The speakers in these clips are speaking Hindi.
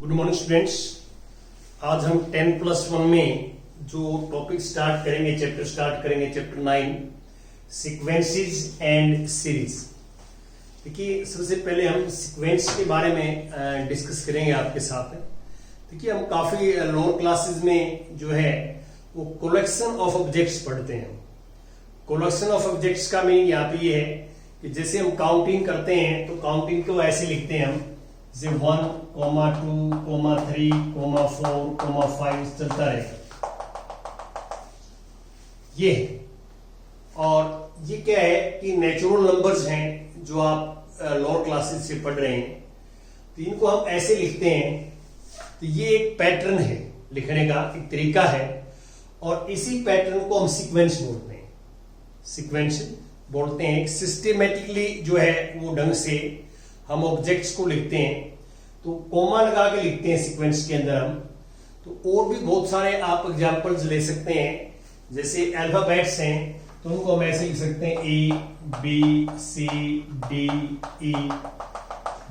Good morning students. आज हम 10+1 में जो टॉपिक स्टार्ट करेंगे, चैप्टर स्टार्ट करेंगे, चैप्टर 9 सीक्वेंसेस एंड सीरीज। देखिए, सबसे पहले हम सीक्वेंस के बारे में डिस्कस करेंगे आपके साथ। देखिए, हम काफी लोअर क्लासेस में जो है वो कलेक्शन ऑफ ऑब्जेक्ट्स पढ़ते हैं। कलेक्शन ऑफ ऑब्जेक्ट्स का मीनिंग यहाँ पे ये है कि जैसे हम काउंटिंग करते हैं तो काउंटिंग को ऐसे लिखते हैं हम, जैसे 1, 2, 3, 4, 5 चलता रहेगा। ये और ये क्या है कि नेचुरल नंबर्स हैं जो आप लोअर क्लासेस से पढ़ रहे हैं, तो इनको हम ऐसे लिखते हैं। तो ये एक पैटर्न है, लिखने का एक तरीका है, और इसी पैटर्न को हम सीक्वेंस बोलते हैं। सीक्वेंस बोलते हैं, सिस्टेमेटिकली जो है वो ढंग से हम ऑब्जेक्ट्स को लिखते हैं। तो कोमा लगा के लिखते हैं सीक्वेंस के अंदर हम। तो और भी बहुत सारे आप एग्जांपल्स ले सकते हैं, जैसे अल्फाबेट्स हैं तो उनको हम ऐसे लिख सकते हैं A B C D E।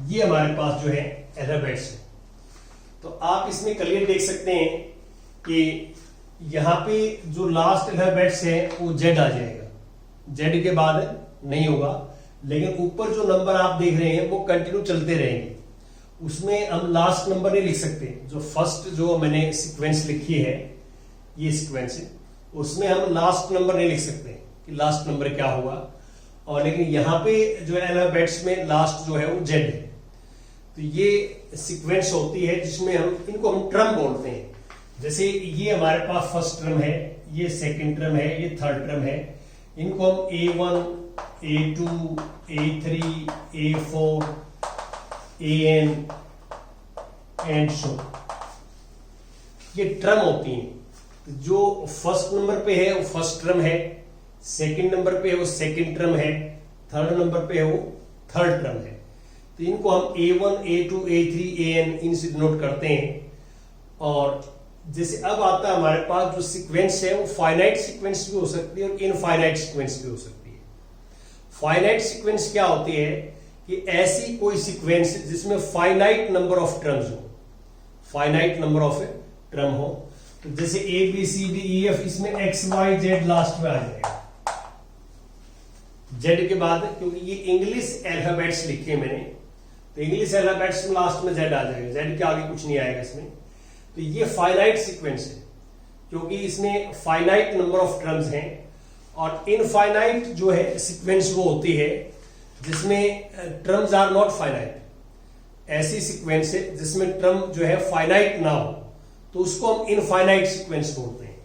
ये हमारे पास जो है अल्फाबेट्स है। तो आप इसमें क्लियर देख सकते हैं कि यहाँ पे जो लास्ट अल्फाबेट्स है वो Z आ जाएगा, Z के बाद नहीं होगा, लेकिन ऊपर जो नंबर आप देख रहे हैं वो कंटिन्यू चलते रहेंगे। उसमें हम लास्ट नंबर नहीं लिख सकते। जो फर्स्ट जो मैंने सीक्वेंस लिखी है, ये सीक्वेंस है, उसमें हम लास्ट नंबर नहीं लिख सकते कि लास्ट नंबर क्या होगा। और लेकिन यहाँ पे जो है अल्फाबेट्स में लास्ट जो है वो Z है। तो ये सीक्वेंस होती है जिसमें हम इनको हम टर्म बोलते हैं। जैसे ये हमारे पास फर्स्ट टर्म है, ये सेकंड टर्म है, ये थर्ड टर्म है। इनको हम A1, A2, A3, A4, AN and so, ये टर्म होती हैं। जो फर्स्ट नंबर पे है वो फर्स्ट टर्म है, सेकंड नंबर पे है वो सेकंड टर्म है, थर्ड नंबर पे है वो थर्ड टर्म है। तो इनको हम A1, A2, A3, AN इनसे डिनोट करते हैं। और जैसे अब आता है हमारे पास जो सीक्वेंस है वो फाइनाइट सीक्वेंस भी हो सकती है और इनफाइनाइट सीक्वेंस भी हो सकती है। फाइनाइट सीक्वेंस क्या होती है कि ऐसी कोई सीक्वेंस जिसमें फाइनाइट नंबर ऑफ टर्म्स हो, फाइनाइट नंबर ऑफ टर्म हो। तो जैसे ABCDEF, इसमें XYZ लास्ट में आ जाएगा, Z के बाद, क्योंकि ये इंग्लिश अल्फाबेट्स लिखे मैंने, तो इंग्लिश अल्फाबेट्स में लास्ट में Z आ जाएगा, Z के आगे कुछ नहीं आएगा इसमें। तो ये फाइनाइट सीक्वेंस है क्योंकि इसमें फाइनाइट नंबर ऑफ टर्म्स हैं। और इनफाइनाइट जो है सीक्वेंस वो होती है जिसमें टर्म्स आर नॉट फाइनाइट। ऐसी सीक्वेंस है जिसमें टर्म जो है फाइनाइट ना हो, तो उसको हम इनफाइनाइट सीक्वेंस बोलते हैं।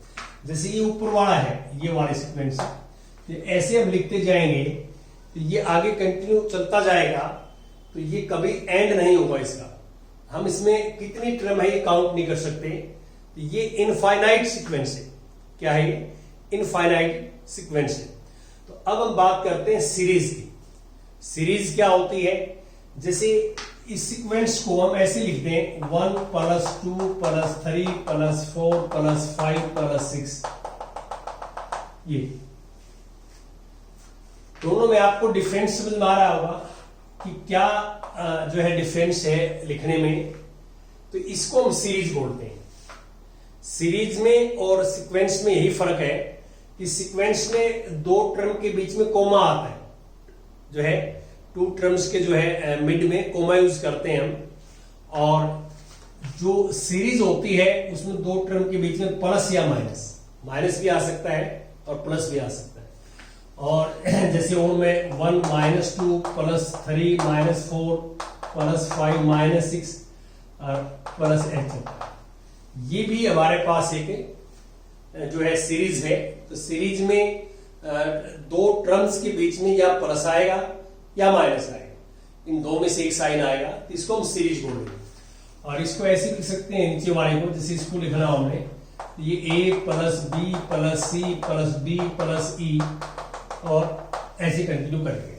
जैसे ये ऊपर वाला है, ये वाली सीक्वेंस, तो ऐसे हम लिखते जाएंगे तो ये आगे कंटिन्यू चलता जाएगा, तो ये कभी एंड नहीं होगा इसका। हम इसमें कितनी टर्म है ये काउंट नहीं कर सकते। तो ये इनफाइनाइट सीक्वेंस है। क्या है ये? इनफाइनाइट सीक्वेंस है। तो अब हम बात करते हैं सीरीज की। सीरीज क्या होती है? जैसे इस सीक्वेंस को हम ऐसे लिखते हैं 1 + 2 + 3 + 4 + 5 + 6। ये दोनों में आपको डिफरेंस समझ में आ रहा होगा कि क्या जो है डिफरेंस है लिखने में। तो इसको हम सीरीज बोलते हैं। सीरीज में और सीक्वेंस में यही फर्क है कि सीक्वेंस में दो टर्म के बीच में कोमा आता है, जो है टू टर्म्स के जो है मिड में कोमा यूज करते हैं हम। और जो सीरीज होती है उसमें दो टर्म के बीच में प्लस या माइनस भी आ सकता है और प्लस भी आ सकता है। और जैसे और में 1 - 2 + 3 - 4 + 5 - 6 + 8। ये भी हमारे पास एक जो है सीरीज है। तो सीरीज में दो टर्म्स के बीच में या प्लस आएगा या माइनस आएगा, इन दो में से एक साइन आएगा, तो इसको हम सीरीज बोलेंगे। और इसको ऐसे लिख सकते हैं नीचे वाले को, जैसे इसको लिखना हमने, ये A + B + C + D + E, और ऐसे कंटिन्यू करके,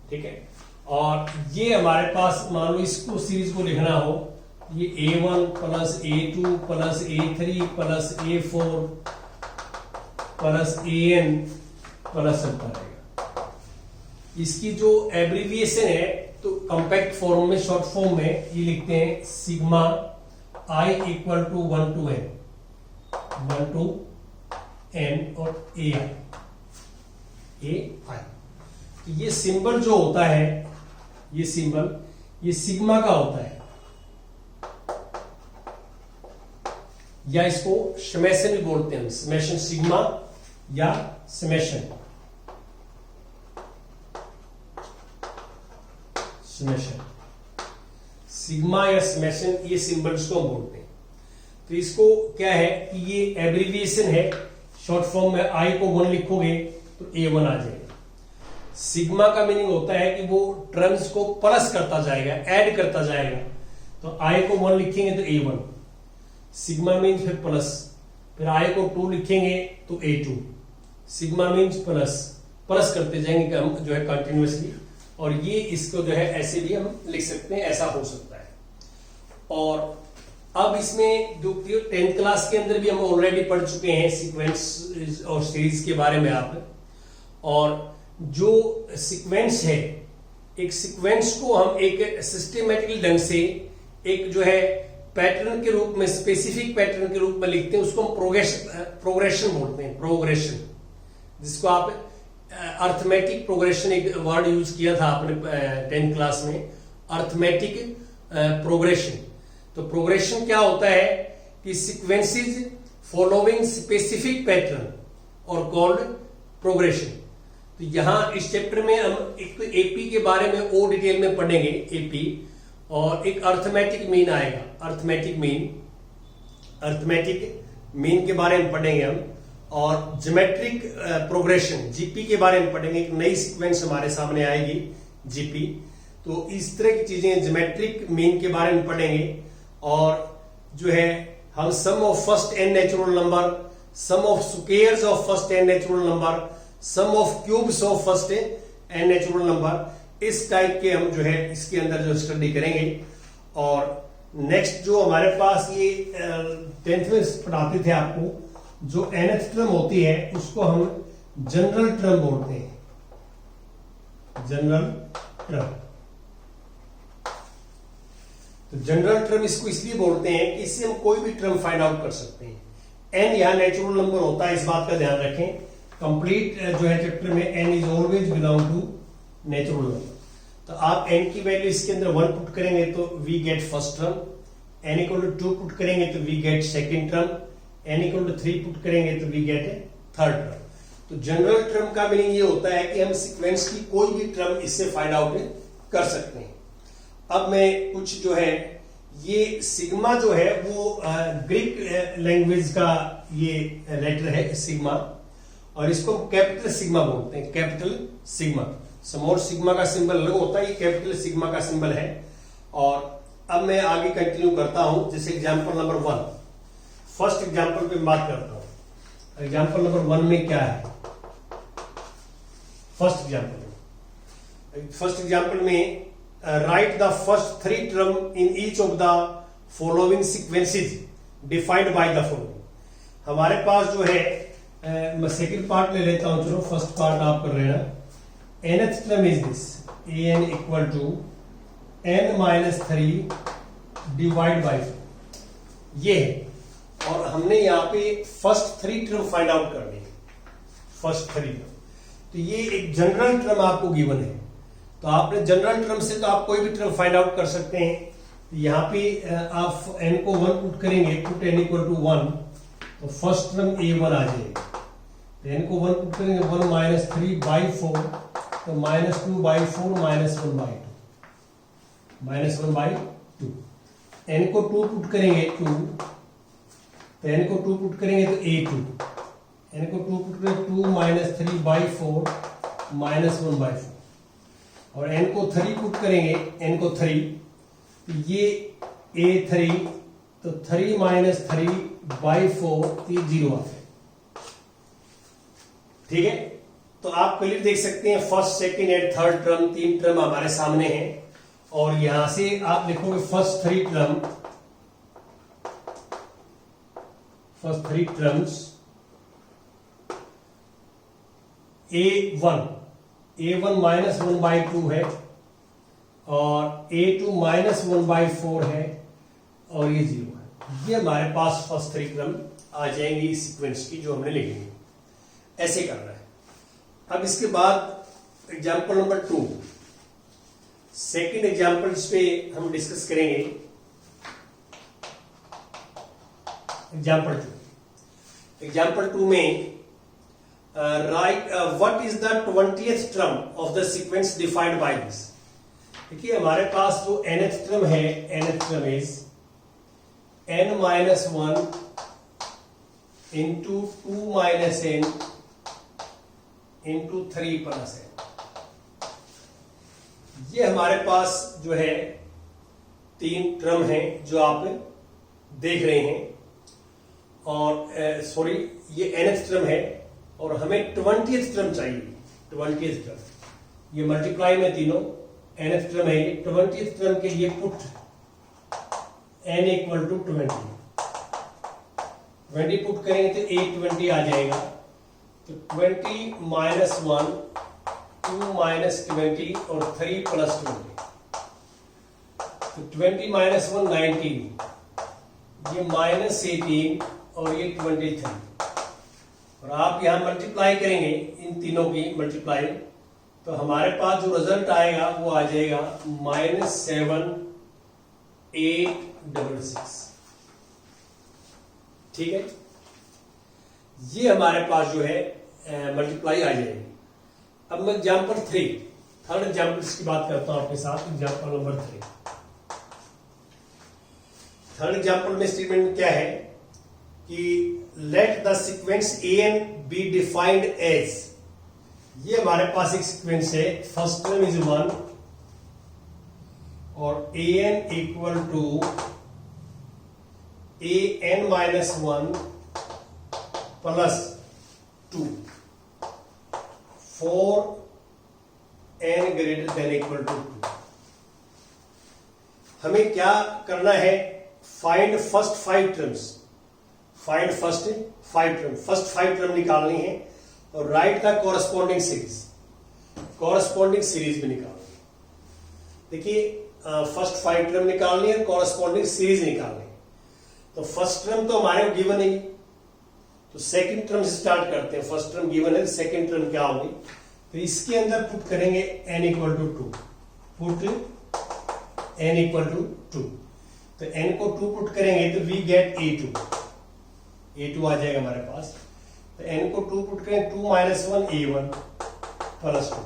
ठीक है। और ये हमारे पास मान लो इसको सीरीज को लिखना हो, ये A1 + A2 + A3 + A4 + AN + चलता रहेगा। इसकी जो एब्रीविएशन है तो कॉम्पैक्ट फॉर्म में, शॉर्ट फॉर्म में ये लिखते हैं sigma i equal to 1 to n और ए आई। तो ये सिंबल जो होता है, ये सिंबल, ये सिग्मा का होता है, या इसको समेशन भी बोलते हैं, समेशन सिग्मा या समेशन, सिग्मा या समेशन, ये सिंबल्स को हम बोलते हैं। तो इसको क्या है कि ये एब्रिविएशन है, शॉर्ट फॉर्म में आई को 1 लिखोगे तो A1 आ जाएगा। सिग्मा का मीनिंग होता है कि वो टर्म्स को प्लस करता जाएगा, ऐड करता जाएगा। तो आई को 1 लिखेंगे तो A1, सिग्मा मीन्स फिर प्लस, फिर आई को 2 लिखेंगे तो A2, सिग्मा मीन्स प्लस करते जाएंगे कि हम जो है कंटिन्यूअसली, और ये इसको जो है ऐसे भी हम लिख सकते हैं, ऐसा हो सकता है। और अब इसमें जो 10th क्लास के अंदर भी हम ऑलरेडी पढ़ चुके हैं सीक्वेंस और सीरीज के बारे में आप, और जो सीक्वेंस है, एक सीक्वेंस को हम एक सिस्टमेटिकल ढंग से एक जो है पैटर्न के रूप में, स्पेसिफिक पैटर्न के रूप में लिखते हैं, उसको हम प्रोग्रेशन बोलते हैं, प्रोग्रेशन, जिसको आप अर्थमेटिक प्रोग्रेशन, एक वर्ड यूज किया था आपने 10th क्लास में, अर्थमेटिक प्रोग्रेशन। तो प्रोग्रेशन क्या होता है कि सीक्वेंसेस फॉलोइंग स्पेसिफिक पैटर्न और कॉल्ड प्रोग्रेशन। तो यहां इस चैप्टर में हम एक तो एपी के बारे में और डिटेल में पढ़ेंगे, एपी, और एक अर्थमेटिक मीन आएगा, अर्थमेटिक मीन के बारे में पढ़ेंगे हम, और ज्योमेट्रिक प्रोग्रेशन, जीपी के बारे में पढ़ेंगे। एक नई सीक्वेंस हमारे सामने आएगी, जीपी। तो इस तरह की चीजें ज्योमेट्रिक मीन के बारे में पढ़ेंगे। और जो है हम sum of first n natural number, sum of squares of first n natural number, sum of cubes of first n natural number, इस टाइप के हम जो है इसके अंदर जो स्टडी करेंगे। और नेक्स्ट जो हमारे पास ये 10th में पढ़ाते थे आपको, जो nth टर्म होती है उसको हम जनरल टर्म बोलते हैं, जनरल टर्म। तो जनरल टर्म इसको इसलिए बोलते हैं कि इससे हम कोई भी टर्म फाइंड आउट कर सकते हैं। n यहां नेचुरल नंबर होता है, इस बात का ध्यान रखें। कंप्लीट जो है चैप्टर में n is always belong to natural number. तो आप n की वैल्यू इसके अंदर 1 पुट करेंगे तो we get first term, n equal to 2 put करेंगे तो we get second term, n equal to 3 put करेंगे तो वी गेट थर्ड टर्म। तो जनरल टर्म का मीनिंग ये होता है कि हम सीक्वेंस की कोई भी टर्म इससे फाइंड आउट कर सकते हैं। अब मैं कुछ जो है, ये सिग्मा जो है वो ग्रीक लैंग्वेज का ये लेटर है सिग्मा, और इसको कैपिटल सिग्मा बोलते हैं, कैपिटल सिग्मा। स्मॉल सिग्मा का सिंबल अलग होता है, ये कैपिटल सिग्मा का सिंबल है। और अब मैं आगे कंटिन्यू करता हूं, जैसे एग्जांपल नंबर 1, फर्स्ट एग्जांपल पे बात करता हूं। एग्जांपल नंबर 1 में क्या है, फर्स्ट एग्जांपल में write the first 3 term in each of the following sequences defined by the following। हमारे पास जो है, मैं सेकंड पार्ट ले लेता हूं, चलो फर्स्ट पार्ट आप कर रहे हैं। nth term is this, an equal to n minus 3 divide by 4, ये है। और हमने यहाँ पे फर्स्ट 3 टर्म फाइंड आउट करनी है, फर्स्ट 3 टर्म। तो ये एक जनरल टर्म आपको गिवन है, तो आपने जनरल टर्म से तो आप कोई भी टर्म फाइंड आउट कर सकते हैं। यहाँ पे आप n को 1 पुट करेंगे, पुट n इक्वल टू 1, तो फर्स्ट टर्म a1 आ जाएगा। तो n को 1 पुट करेंगे, 1 माइनस 3 बाई 4, तो minus 2 by 4 minus 1 by 2, minus 1 by 2। n को 2 पुट करेंगे 2, तो n को 2 पुट करेंगे तो a2, n को 2 पुट करेंगे 2 माइनस 3 बाई 4 माइनस 1 बाई 4, और n को 3 पुट करेंगे, n को 3, तो ये a3, तो 3 माइनस 3 बाई 4, ये 0 आ जाए। ठीक है, तो आप क्लियर देख सकते हैं, first second and third term, 3 term हमारे सामने हैं। और यहां से आप देखोगे first 3 terms a1 minus 1 by 2 है, और A2 -1/4 है और ये 0 है। ये हमारे पास फर्स्ट 3 क्रम आ जाएंगी इस सीक्वेंस की जो हमने लिखेंगे। ऐसे करना है। अब इसके बाद एग्जाम्पल नंबर 2, सेकेंड एग्जाम्पल इस पे हम डिस्कस करेंगे। एग्जाम्पल 2 में right what is the 20th term of the sequence defined by this. देखिए हमारे पास जो nth टर्म है, nth term is n-1 into 2 - n into 3 + n। ये हमारे पास जो है 3 टर्म है जो आप देख रहे हैं, और सॉरी ये nth टर्म है और हमें 20th टर्म चाहिए। 20th टर्म ये मल्टीप्लाई में तीनों nth टर्म है। ये 20th टर्म के लिए पुट n = 20 पुट करेंगे तो 820 आ जाएगा। तो 20 - 1 2 - 20 और 3 + 20। तो 20 - 1 19, ये -18 और ये 23। और आप यहां मल्टीप्लाई करेंगे इन तीनों की मल्टीप्लाई, तो हमारे पास जो रिजल्ट आएगा वो आ जाएगा -7866। ठीक है, ये हमारे पास जो है मल्टीप्लाई आ जाएगी। अब मैं एग्जाम्पल 3, थर्ड एग्जाम्पल की बात करता हूं आपके साथ। एग्जाम्पल नंबर 3, थर्ड एग्जाम्पल में स्टेटमेंट क्या है कि let the sequence an be defined as. ये हमारे पास एक सीक्वेंस है, फर्स्ट टर्म इज 1 और an = an-1 + 2 for n > 2। हमें क्या करना है? Find first 5 terms. Find first 5 term, first 5 term निकालनी है और right the corresponding series. Corresponding series भी निकालनी है। देखिए फर्स्ट 5 टर्म निकालनी है, कॉरस्पॉन्डिंग सीरीज निकालनी है। तो फर्स्ट टर्म तो हमारे को गिवन है, तो सेकंड टर्म से स्टार्ट करते हैं। फर्स्ट टर्म गिवन है, सेकंड टर्म क्या होगी? तो इसके अंदर पुट करेंगे n = 2। Put n = 2। तो n को 2 पुट करेंगे तो वी गेट a2 आ जाएगा हमारे पास। तो n को 2 पुट करेंगे, 2 - 1 a1 + 2।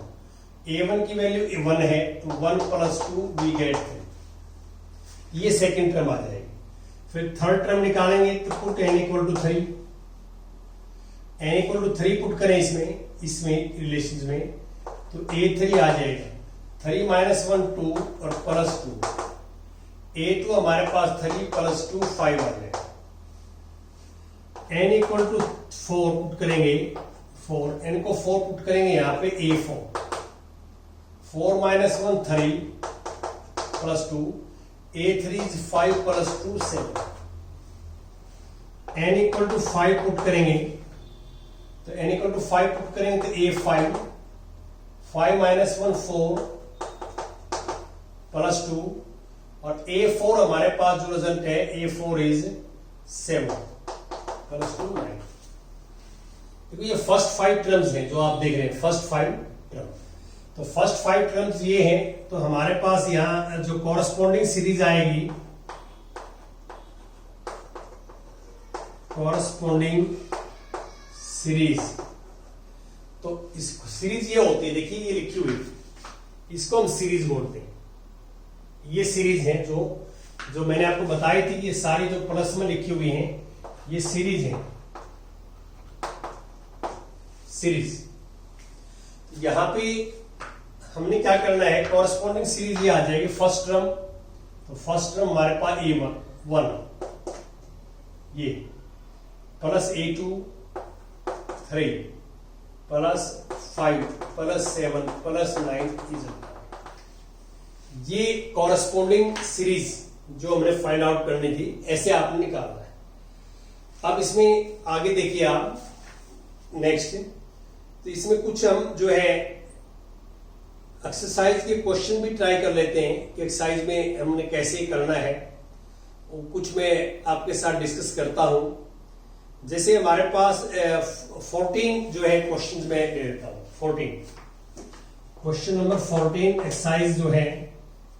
a1 की वैल्यू 1 है तो 1 + 2 वी गेट 3। ये सेकंड टर्म आ जाएगी। फिर थर्ड टर्म निकालेंगे तो पुट n = 3। n = 3 पुट करें इसमें रिलेशंस में, तो a3 आ जाएगा। 3 - 1 2 और +2, a2 हमारे पास 3 + 2 5 आ जाएगा। n = 4 पुट करेंगे, 4 n को 4 पुट करेंगे यहाँ पे a4। 4 - 1 3 + 2, a3 is 5 + 2 7। n = 5 put करेंगे, तो n = 5 पुट करेंगे तो a5। 5 - 1 4 + 2 और a4 हमारे पास जो रिजल्ट है a4 is 7 + 2 9। देखो ये फर्स्ट 5 टर्म्स हैं जो आप देख रहे हैं, फर्स्ट 5 टर्म। तो फर्स्ट 5 टर्म्स ये हैं। तो हमारे पास यहां जो कॉरस्पॉन्डिंग सीरीज आएगी, कॉरस्पॉन्डिंग सीरीज, तो इस सीरीज ये होती है, देखिए ये लिखी हुई, इसको हम सीरीज बोलते हैं। ये सीरीज है जो मैंने आपको बताई थी। ये सारी जो प्लस में लिखी हुई हैं ये सीरीज है, सीरीज। यहां पे हमने क्या करना है, कॉरस्पॉन्डिंग सीरीज ये आ जाएगी फर्स्ट टर्म। तो फर्स्ट टर्म हमारे पास a1 ये plus a2 3 plus 5 plus 7 plus 9 ये कॉरस्पॉन्डिंग सीरीज जो हमने फाइंड आउट करनी थी, ऐसे आपने निकालना है। अब इसमें आगे देखिए आप नेक्स्ट, तो इसमें कुछ हम जो है एक्सरसाइज के क्वेश्चन भी ट्राई कर लेते हैं कि एक्सरसाइज में हमने कैसे करना है, वो कुछ मैं आपके साथ डिस्कस करता हूं। जैसे हमारे पास 14 जो है क्वेश्चन मैं ले लेता हूं। 14 क्वेश्चन नंबर 14 एक्सरसाइज जो है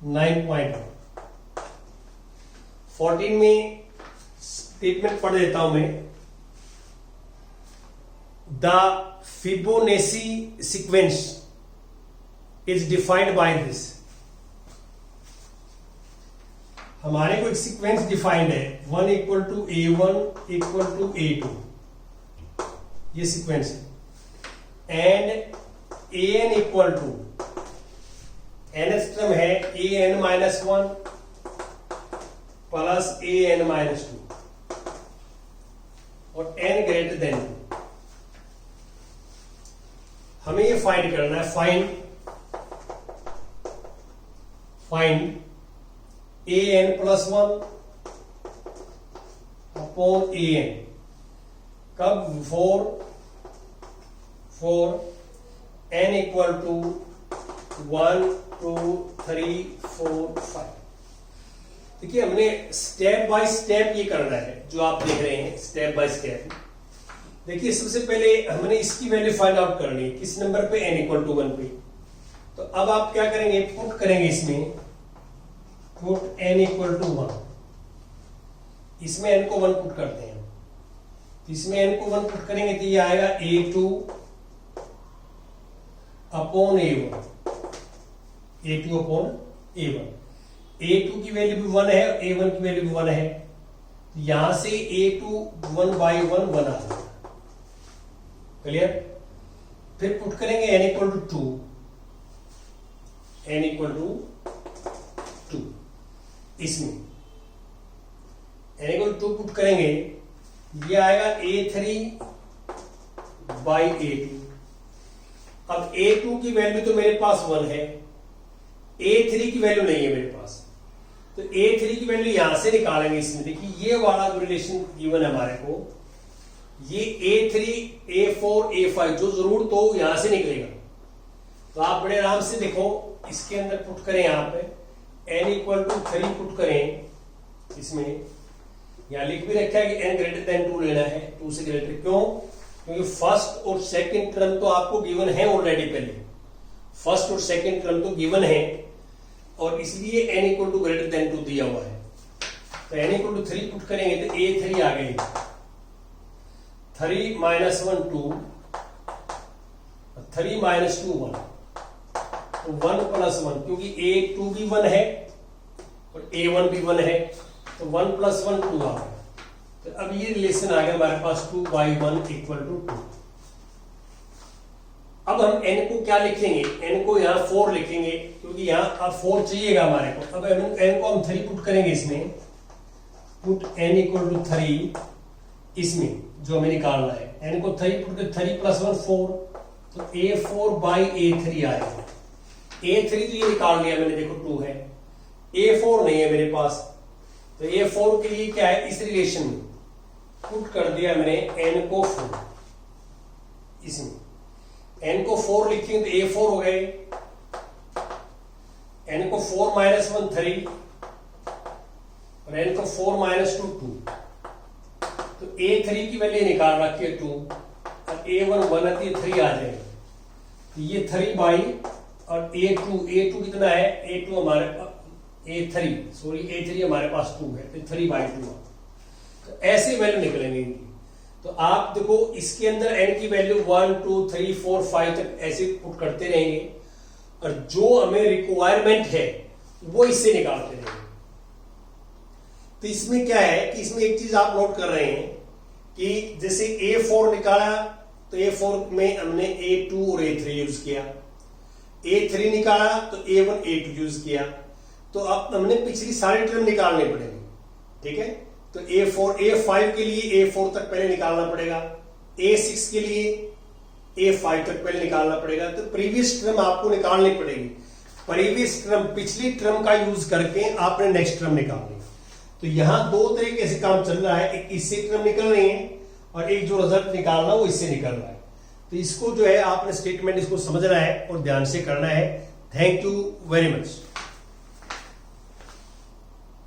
9.1। 14 में स्टेटमेंट पढ़ देता हूं मैं। The Fibonacci sequence is defined by this. हमारे को एक सीक्वेंस डिफाइंड है 1 equal to A1 equal to A2, ये सीक्वेंस है। And AN equal to nth term है AN-1 प्लस AN-2 और n ग्रेटर देन 2। हमें ये फाइंड करना है। Find AN+1 upon AN। कब? For n equal to 1 2 3 4 5। देखिए हमने स्टेप बाय स्टेप ये करना है, जो आप देख रहे हैं स्टेप बाय स्टेप। देखिए सबसे पहले हमने इसकी वैल्यू फाइंड आउट करनी है, किस नंबर पे? n इक्वल टू 1 पे। तो अब आप क्या करेंगे? पुट करेंगे इसमें, पुट n इक्वल टू 1। इसमें n को 1 पुट करते हैं, तो इसमें n को 1 पुट करेंगे तो ये आएगा A2 upon A1। A2 upon A1। A2 की वैल्यू भी 1 है, A1 की वैल्यू भी 1 है, तो यहां से A2 1/1 1 आ जाएगा। क्लियर? फिर पुट करेंगे n equal to 2, n equal to 2 इसमें n इक्वल टू 2 पुट करेंगे, ये आएगा A3/A2। अब A2 की वैल्यू तो मेरे पास 1 है, A3 की वैल्यू नहीं है मेरे पास, तो A3 की वैल्यू यहां से निकालेंगे। इसमें देखिए ये वाला जो रिलेशन गिवन है हमारे को, ये A3 A4 A5 जो जरूरत हो यहां से निकलेगा। तो आप बड़े आराम से देखो, इसके अंदर पुट करें, यहां पे n इक्वल टू 3 पुट करें। इसमें यहां लिख भी रखा है कि n ग्रेटर देन 2 लेना है, 2 से ग्रेटर। क्यों? क्योंकि फर्स्ट और सेकंड टर्म तो आपको गिवन है ऑलरेडी, पहले फर्स्ट और सेकंड टर्म तो गिवन है, और इसलिए n equal to greater than 2 दिया हुआ है। तो n इक्वल टू 3 पुट करेंगे तो A3 आ गई, 3 -1 2, 3 -2 1, तो 1 + 1, क्योंकि A2 भी 1 है और A1 भी 1 है, तो 1 + 1 2 आ गया। तो अब ये रिलेशन आ गया हमारे पास 2/1 इक्वल टू 2। अब हम n को क्या लिखेंगे? n को यहाँ 4 लिखेंगे, क्योंकि यहाँ अब 4 चाहिएगा हमारे को। अब n को हम 3 पुट करेंगे इसमें, पुट n इक्वल टू 3 इसमें जो हमें निकालना है। n को 3 पुट कर, 3 + 1 4, तो A4/A3 आएगा। A3 तो ये निकाल लिया मैंने, देखो 2 है, A4 नहीं है मेरे पास, तो A4 के लिए क्या है? इस रिलेशन में पुट कर दिया मैंने n को 4। इसमें n को 4 लिखेंगे तो A4 हो गए, n को 4 - 1 3 और n को 4 - 2 2। तो A3 की वैल्यू निकाल रखी है 2, और A1 1 आती है 3 आ जाएगा, तो ये 3 और A2 कितना है? A2 हमारे पास A3 हमारे पास 2 है, तो 3/2। तो ऐसे वैल्यू निकलेंगे इनकी। तो आप देखो इसके अंदर n की वैल्यू 1 2 3 4 5 तक ऐसे पुट करते रहेंगे, और जो हमें रिक्वायरमेंट है वो इससे निकालते रहेंगे। तो इसमें क्या है कि इसमें एक चीज आप नोट कर रहे हैं कि जैसे A4 निकाला, तो A4 में हमने A2 और A3 यूज किया, A3 निकाला तो A1 A2 यूज किया। तो अब हमने पिछली सारी टर्म निकालने पड़ेंगे, ठीक है? तो A5 के लिए A4 तक पहले निकालना पड़ेगा, A6 के लिए A5 तक पहले निकालना पड़ेगा। तो प्रीवियस टर्म आपको निकालनी पड़ेगी, प्रीवियस टर्म पिछली टर्म का यूज करके आपने नेक्स्ट टर्म निकालनी। तो यहां 2 तरीके से काम चल रहा है, एक इससे टर्म निकल रही है और एक जो रिजल्ट निकालना वो इससे निकल रहा है। तो इसको जो है आपने स्टेटमेंट इसको समझना है और ध्यान से करना है, थैंक यू वेरी मच।